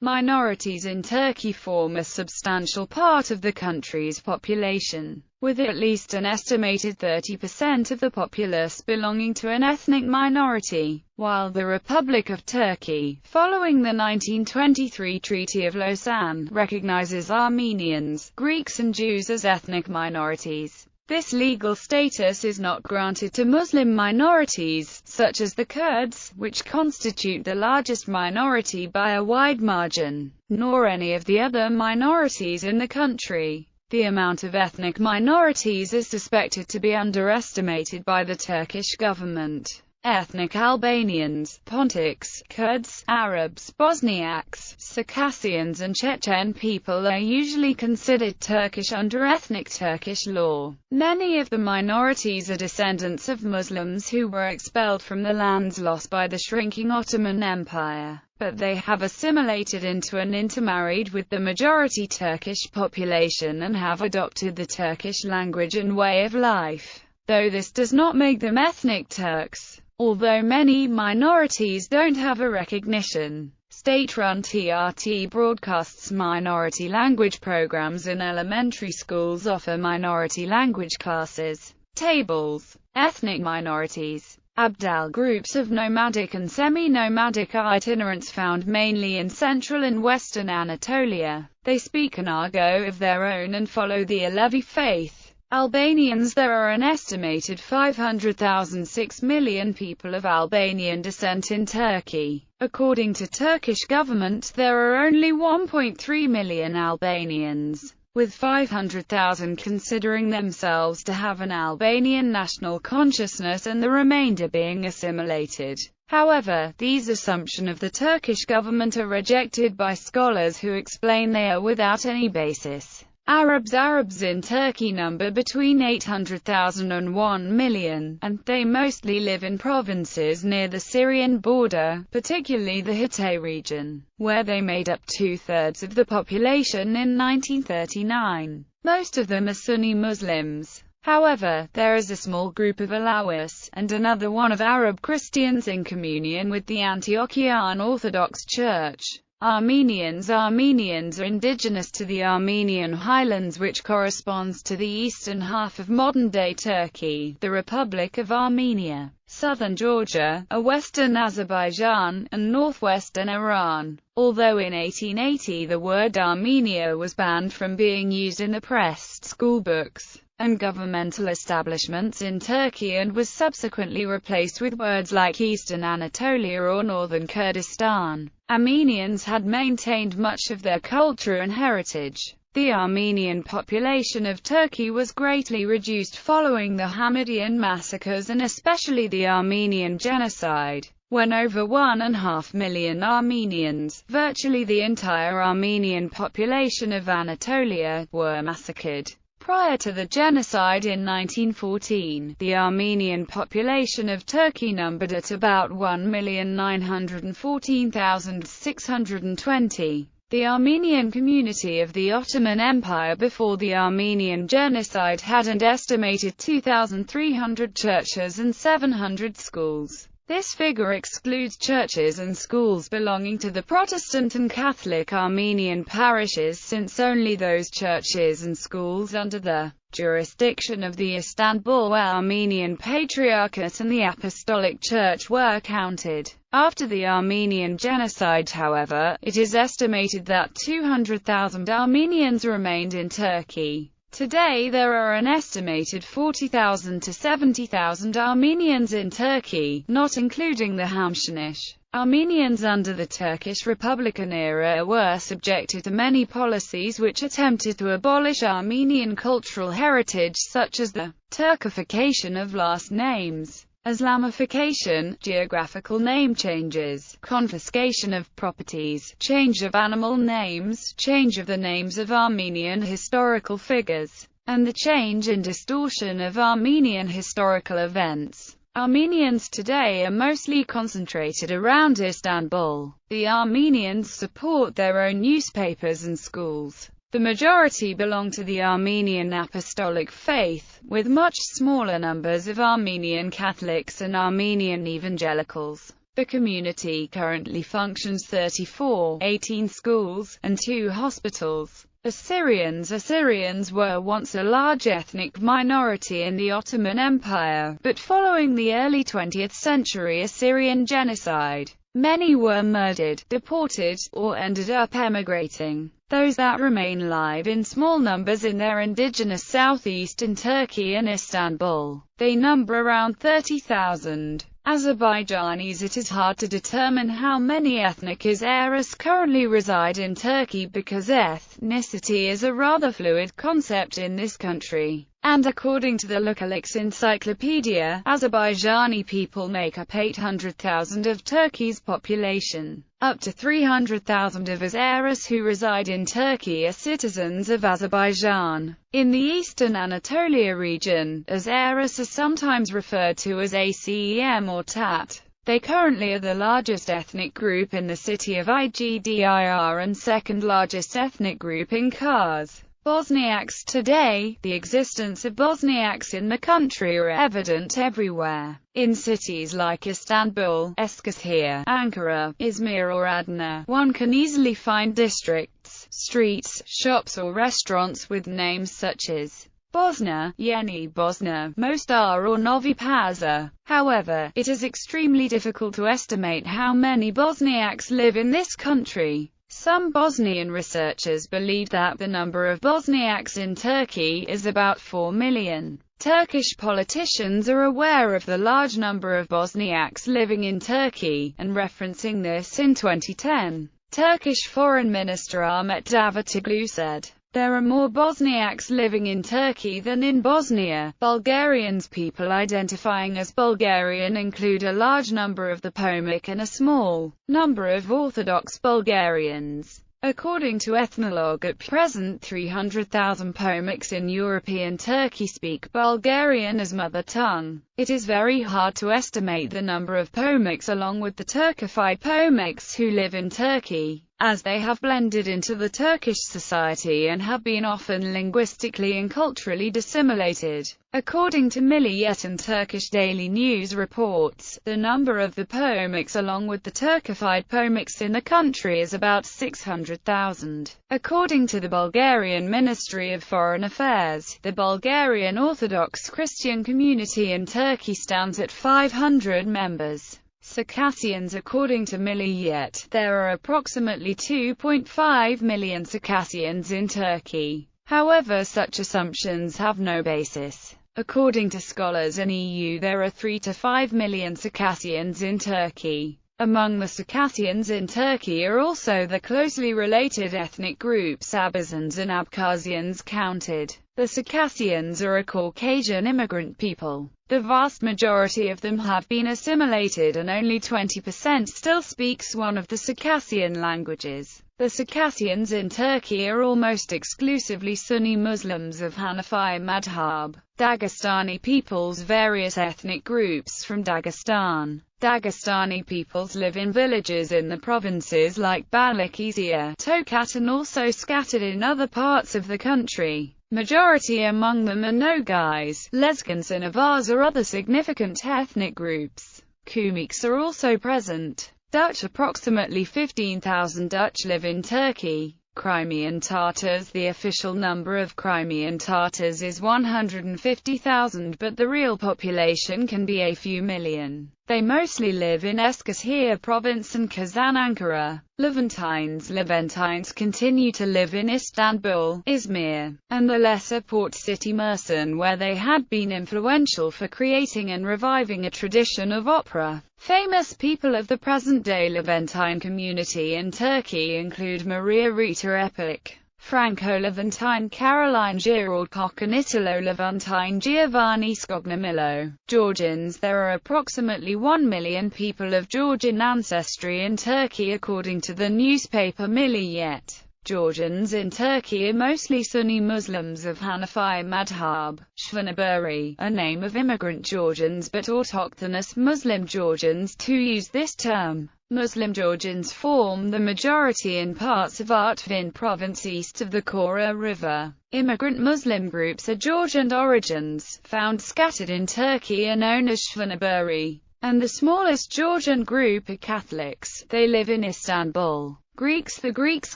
Minorities in Turkey form a substantial part of the country's population, with at least an estimated 30% of the populace belonging to an ethnic minority, while the Republic of Turkey, following the 1923 Treaty of Lausanne, recognizes Armenians, Greeks and Jews as ethnic minorities. This legal status is not granted to Muslim minorities, such as the Kurds, which constitute the largest minority by a wide margin, nor any of the other minorities in the country. The amount of ethnic minorities is suspected to be underestimated by the Turkish government. Ethnic Albanians, Pontics, Kurds, Arabs, Bosniaks, Circassians and Chechen people are usually considered Turkish under ethnic Turkish law. Many of the minorities are descendants of Muslims who were expelled from the lands lost by the shrinking Ottoman Empire, but they have assimilated into and intermarried with the majority Turkish population and have adopted the Turkish language and way of life, though this does not make them ethnic Turks. Although many minorities don't have a recognition, state-run TRT broadcasts minority language programs in elementary schools, offer minority language classes. Tables. Ethnic minorities. Abdal groups of nomadic and semi-nomadic itinerants found mainly in central and western Anatolia. They speak an Argo of their own and follow the Alevi faith. Albanians. There are an estimated 500,000 6 million people of Albanian descent in Turkey. According to Turkish government, there are only 1.3 million Albanians, with 500,000 considering themselves to have an Albanian national consciousness and the remainder being assimilated. However, these assumptions of the Turkish government are rejected by scholars who explain they are without any basis. Arabs in Turkey number between 800,000 and 1 million, and they mostly live in provinces near the Syrian border, particularly the Hatay region, where they made up 2/3 of the population in 1939. Most of them are Sunni Muslims. However, there is a small group of Alawis, and another one of Arab Christians in communion with the Antiochian Orthodox Church. Armenians are indigenous to the Armenian highlands, which corresponds to the eastern half of modern-day Turkey, the Republic of Armenia, southern Georgia, western Azerbaijan, and northwestern Iran. Although in 1880 the word Armenia was banned from being used in the press, schoolbooks, and governmental establishments in Turkey and was subsequently replaced with words like Eastern Anatolia or Northern Kurdistan, Armenians had maintained much of their culture and heritage. The Armenian population of Turkey was greatly reduced following the Hamidian massacres and especially the Armenian genocide, when over 1.5 million Armenians, virtually the entire Armenian population of Anatolia, were massacred. Prior to the genocide in 1914, the Armenian population of Turkey numbered at about 1,914,620. The Armenian community of the Ottoman Empire before the Armenian genocide had an estimated 2,300 churches and 700 schools. This figure excludes churches and schools belonging to the Protestant and Catholic Armenian parishes, since only those churches and schools under the jurisdiction of the Istanbul Armenian Patriarchate and the Apostolic Church were counted. After the Armenian genocide, however, it is estimated that 200,000 Armenians remained in Turkey. Today there are an estimated 40,000 to 70,000 Armenians in Turkey, not including the Hamshinish. Armenians under the Turkish Republican era were subjected to many policies which attempted to abolish Armenian cultural heritage, such as the Turkification of last names, Islamification, geographical name changes, confiscation of properties, change of animal names, change of the names of Armenian historical figures, and the change and distortion of Armenian historical events. Armenians today are mostly concentrated around Istanbul. The Armenians support their own newspapers and schools. The majority belong to the Armenian Apostolic faith, with much smaller numbers of Armenian Catholics and Armenian evangelicals. The community currently functions 18 schools, and 2 hospitals. Assyrians were once a large ethnic minority in the Ottoman Empire, but following the early 20th century Assyrian genocide, many were murdered, deported, or ended up emigrating. Those that remain live in small numbers in their indigenous southeastern Turkey and Istanbul. They number around 30,000. Azerbaijanis. It is hard to determine how many ethnic Azeris currently reside in Turkey because ethnicity is a rather fluid concept in this country. And according to the Lookalix Encyclopedia, Azerbaijani people make up 800,000 of Turkey's population. Up to 300,000 of Azeris who reside in Turkey are citizens of Azerbaijan. In the eastern Anatolia region, Azeris are sometimes referred to as ACEM or Tat. They currently are the largest ethnic group in the city of Igdir and second largest ethnic group in Kars. Bosniaks. Today, the existence of Bosniaks in the country are evident everywhere. In cities like Istanbul, Eskişehir, Ankara, Izmir or Adana, one can easily find districts, streets, shops or restaurants with names such as Bosna, Yeni Bosna, Mostar or Novi Pazar. However, it is extremely difficult to estimate how many Bosniaks live in this country. Some Bosnian researchers believe that the number of Bosniaks in Turkey is about 4 million. Turkish politicians are aware of the large number of Bosniaks living in Turkey, and referencing this in 2010, Turkish Foreign Minister Ahmet Davutoglu said, "There are more Bosniaks living in Turkey than in Bosnia." Bulgarians. People identifying as Bulgarian include a large number of the Pomok and a small number of Orthodox Bulgarians. According to Ethnologue, at present 300,000 Pomoks in European Turkey speak Bulgarian as mother tongue. It is very hard to estimate the number of Pomoks along with the Turkified Pomoks who live in Turkey, as they have blended into the Turkish society and have been often linguistically and culturally dissimilated. According to Milliyet and Turkish Daily News reports, the number of the Pomoks along with the Turkified Pomoks in the country is about 600,000. According to the Bulgarian Ministry of Foreign Affairs, the Bulgarian Orthodox Christian community in Turkey stands at 500 members. Circassians. According to Milliyet, there are approximately 2.5 million Circassians in Turkey. However, such assumptions have no basis. According to scholars in EU, there are 3 to 5 million Circassians in Turkey. Among the Circassians in Turkey are also the closely related ethnic groups Abazans and Abkhazians counted. The Circassians are a Caucasian immigrant people. The vast majority of them have been assimilated and only 20% still speaks one of the Circassian languages. The Circassians in Turkey are almost exclusively Sunni Muslims of Hanafi madhab. Dagestani peoples. Various ethnic groups from Dagestan. Dagestani peoples live in villages in the provinces like Balıkesir, Tokat and also scattered in other parts of the country. Majority among them are Nogais, Lezgins and Avars or other significant ethnic groups. Kumyks are also present. Dutch. Approximately 15,000 Dutch live in Turkey. Crimean Tatars. The official number of Crimean Tatars is 150,000, but the real population can be a few million. They mostly live in Eskişehir province and Kazan, Ankara. Levantines continue to live in Istanbul, Izmir, and the lesser port city Mersin, where they had been influential for creating and reviving a tradition of opera. Famous people of the present-day Levantine community in Turkey include Maria Rita Epic, Franco Levantine, Caroline Giraud Koch and Italo-Levantine Giovanni Scognamillo. Georgians. There are approximately 1 million people of Georgian ancestry in Turkey according to the newspaper Milliyet. Georgians in Turkey are mostly Sunni Muslims of Hanafi madhab. Shvanaburi, a name of immigrant Georgians but autochthonous Muslim Georgians to use this term. Muslim Georgians form the majority in parts of Artvin province east of the Kora River. Immigrant Muslim groups are Georgian origins, found scattered in Turkey, are known as Shvanaburi. and the smallest Georgian group are Catholics. They live in Istanbul. Greeks. The Greeks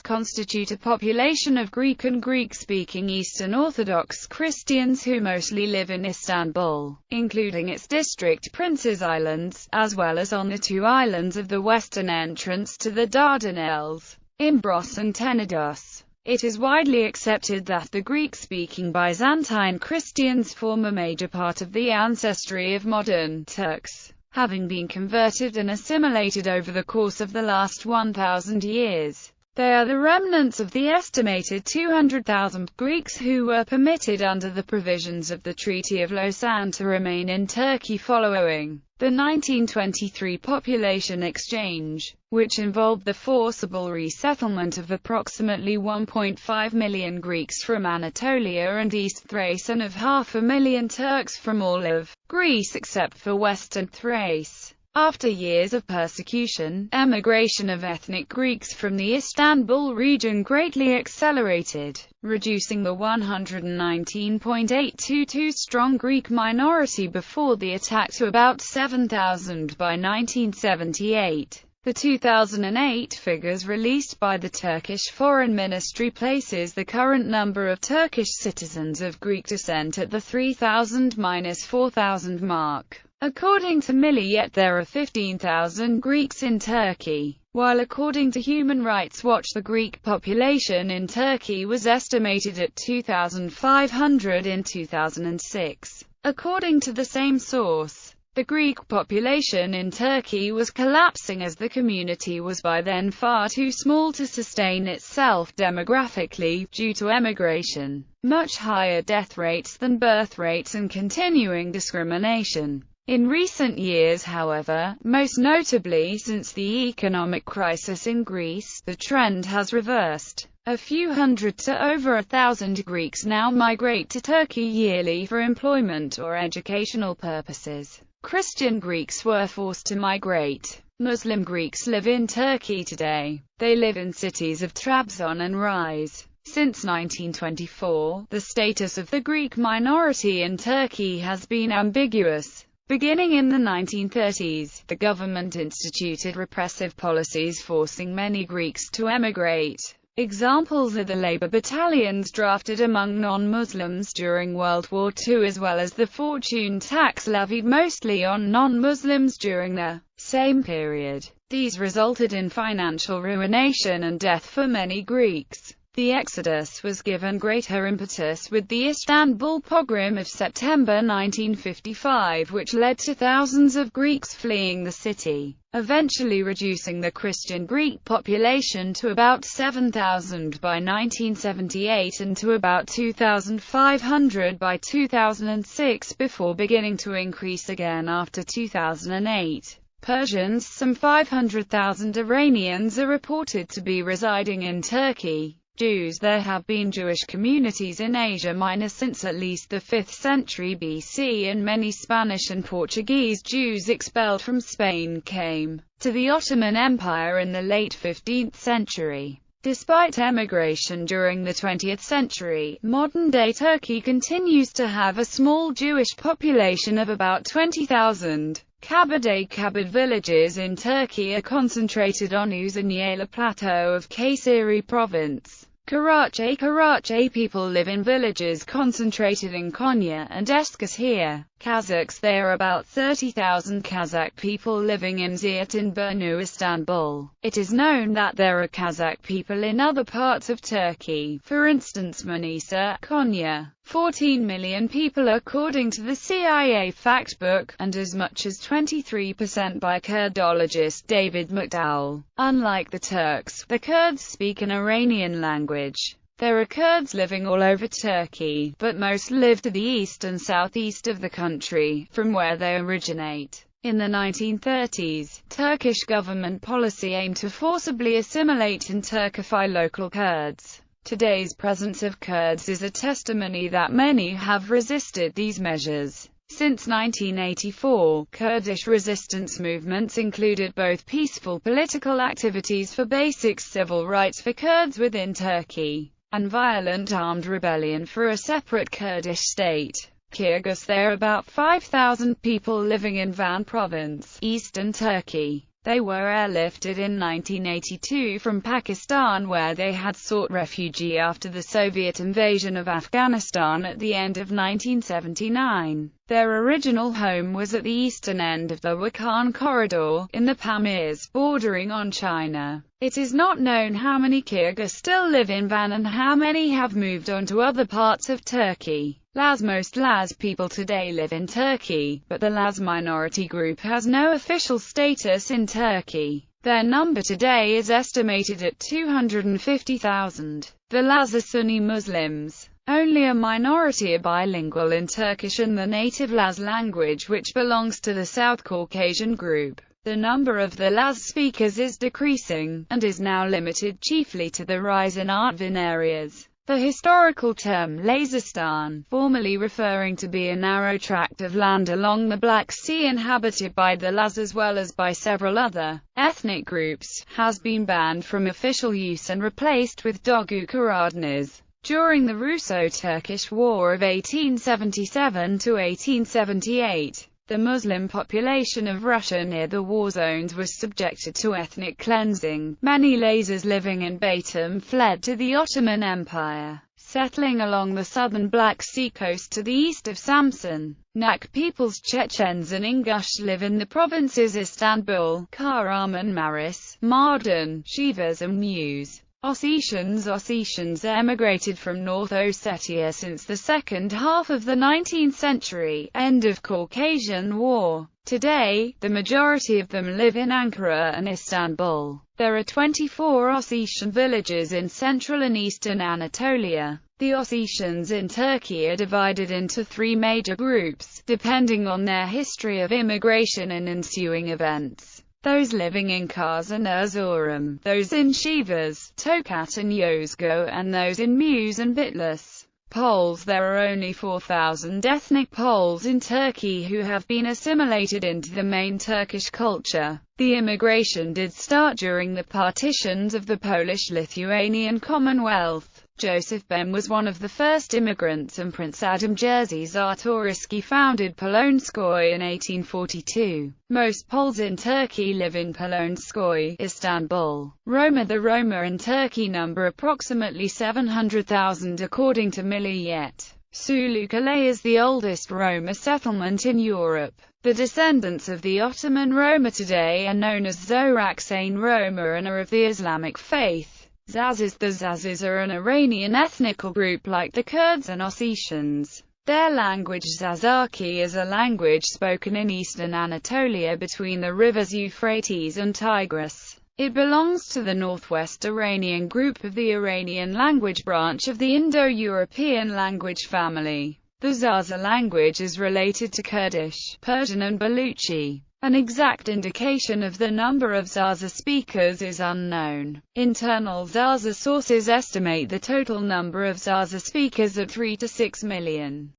constitute a population of Greek and Greek-speaking Eastern Orthodox Christians who mostly live in Istanbul, including its district Prince's Islands, as well as on the two islands of the western entrance to the Dardanelles, Imbros and Tenedos. It is widely accepted that the Greek-speaking Byzantine Christians form a major part of the ancestry of modern Turks, having been converted and assimilated over the course of the last 1,000 years. They are the remnants of the estimated 200,000 Greeks who were permitted under the provisions of the Treaty of Lausanne to remain in Turkey following the 1923 population exchange, which involved the forcible resettlement of approximately 1.5 million Greeks from Anatolia and East Thrace and of 500,000 Turks from all of Greece except for Western Thrace. After years of persecution, emigration of ethnic Greeks from the Istanbul region greatly accelerated, reducing the 119.822-strong Greek minority before the attack to about 7,000 by 1978. The 2008 figures released by the Turkish Foreign Ministry places the current number of Turkish citizens of Greek descent at the 3,000–4,000 mark. According to Millet, there are 15,000 Greeks in Turkey, while according to Human Rights Watch the Greek population in Turkey was estimated at 2,500 in 2006. According to the same source, the Greek population in Turkey was collapsing as the community was by then far too small to sustain itself demographically, due to emigration, much higher death rates than birth rates and continuing discrimination. In recent years, however, most notably since the economic crisis in Greece, the trend has reversed. A few hundred to over 1,000 Greeks now migrate to Turkey yearly for employment or educational purposes. Christian Greeks were forced to migrate. Muslim Greeks live in Turkey today. They live in cities of Trabzon and Rize. Since 1924, the status of the Greek minority in Turkey has been ambiguous. Beginning in the 1930s, the government instituted repressive policies forcing many Greeks to emigrate. Examples are the labor battalions drafted among non-Muslims during World War II, as well as the fortune tax levied mostly on non-Muslims during the same period. These resulted in financial ruination and death for many Greeks. The exodus was given greater impetus with the Istanbul pogrom of September 1955, which led to thousands of Greeks fleeing the city, eventually reducing the Christian Greek population to about 7,000 by 1978 and to about 2,500 by 2006 before beginning to increase again after 2008. Persians. Some 500,000 Iranians are reported to be residing in Turkey. Jews. There have been Jewish communities in Asia Minor since at least the 5th century BC, and many Spanish and Portuguese Jews expelled from Spain came to the Ottoman Empire in the late 15th century. Despite emigration during the 20th century, modern-day Turkey continues to have a small Jewish population of about 20,000. Kabard villages in Turkey are concentrated on Uzunyalı Plateau of Kayseri province. Karachi people live in villages concentrated in Konya and Eskişehir. Kazakhs. There are about 30,000 Kazakh people living in Zeytinburnu, Istanbul. It is known that there are Kazakh people in other parts of Turkey, for instance Manisa, Konya. 14 million people according to the CIA Factbook, and as much as 23% by Kurdologist David McDowell. Unlike the Turks, the Kurds speak an Iranian language. There are Kurds living all over Turkey, but most live to the east and southeast of the country, from where they originate. In the 1930s, Turkish government policy aimed to forcibly assimilate and Turkify local Kurds. Today's presence of Kurds is a testimony that many have resisted these measures. Since 1984, Kurdish resistance movements included both peaceful political activities for basic civil rights for Kurds within Turkey, and violent armed rebellion for a separate Kurdish state. Kyrgyz. There are about 5,000 people living in Van Province, eastern Turkey. They were airlifted in 1982 from Pakistan, where they had sought refuge after the Soviet invasion of Afghanistan at the end of 1979. Their original home was at the eastern end of the Wakhan Corridor, in the Pamirs, bordering on China. It is not known how many Kyrgyz still live in Van and how many have moved on to other parts of Turkey. Most Laz people today live in Turkey, but the Laz minority group has no official status in Turkey. Their number today is estimated at 250,000. The Laz are Sunni Muslims. Only a minority are bilingual in Turkish and the native Laz language, which belongs to the South Caucasian group. The number of the Laz speakers is decreasing, and is now limited chiefly to the rise in Artvin areas. The historical term Lazistan, formerly referring to be a narrow tract of land along the Black Sea inhabited by the Laz as well as by several other ethnic groups, has been banned from official use and replaced with Dogu Karadniz. During the Russo-Turkish War of 1877 to 1878, the Muslim population of Russia near the war zones was subjected to ethnic cleansing. Many Lazars living in Batum fled to the Ottoman Empire, settling along the southern Black Sea coast to the east of Samsun. Nak peoples Chechens and Ingush live in the provinces Istanbul, Kahramanmaras, Mardin, Shivas and Mus. Ossetians emigrated from North Ossetia since the second half of the 19th century, end of Caucasian War. Today, the majority of them live in Ankara and Istanbul. There are 24 Ossetian villages in central and eastern Anatolia. The Ossetians in Turkey are divided into three major groups, depending on their history of immigration and ensuing events. Those living in Kars and Erzurum, those in Shivas, Tokat and Yozgat, and those in Mus and Bitlis. Poles. There are only 4,000 ethnic Poles in Turkey who have been assimilated into the main Turkish culture. The immigration did start during the partitions of the Polish-Lithuanian Commonwealth. Joseph Ben was one of the first immigrants, and Prince Adam Jerzy Czartoryski founded Polonskoy in 1842. Most Poles in Turkey live in Polonskoy, Istanbul. Roma. The Roma in Turkey number approximately 700,000 according to Milliyet. Sulukale is the oldest Roma settlement in Europe. The descendants of the Ottoman Roma today are known as Zoraksane Roma and are of the Islamic faith. Yazas. The Yazas are an Iranian ethnical group like the Kurds and Ossetians. Their language Zazaki is a language spoken in eastern Anatolia between the rivers Euphrates and Tigris. It belongs to the northwest Iranian group of the Iranian language branch of the Indo-European language family. The Zaza language is related to Kurdish, Persian and Baluchi. An exact indication of the number of Zaza speakers is unknown. Internal Zaza sources estimate the total number of Zaza speakers at 3 to 6 million.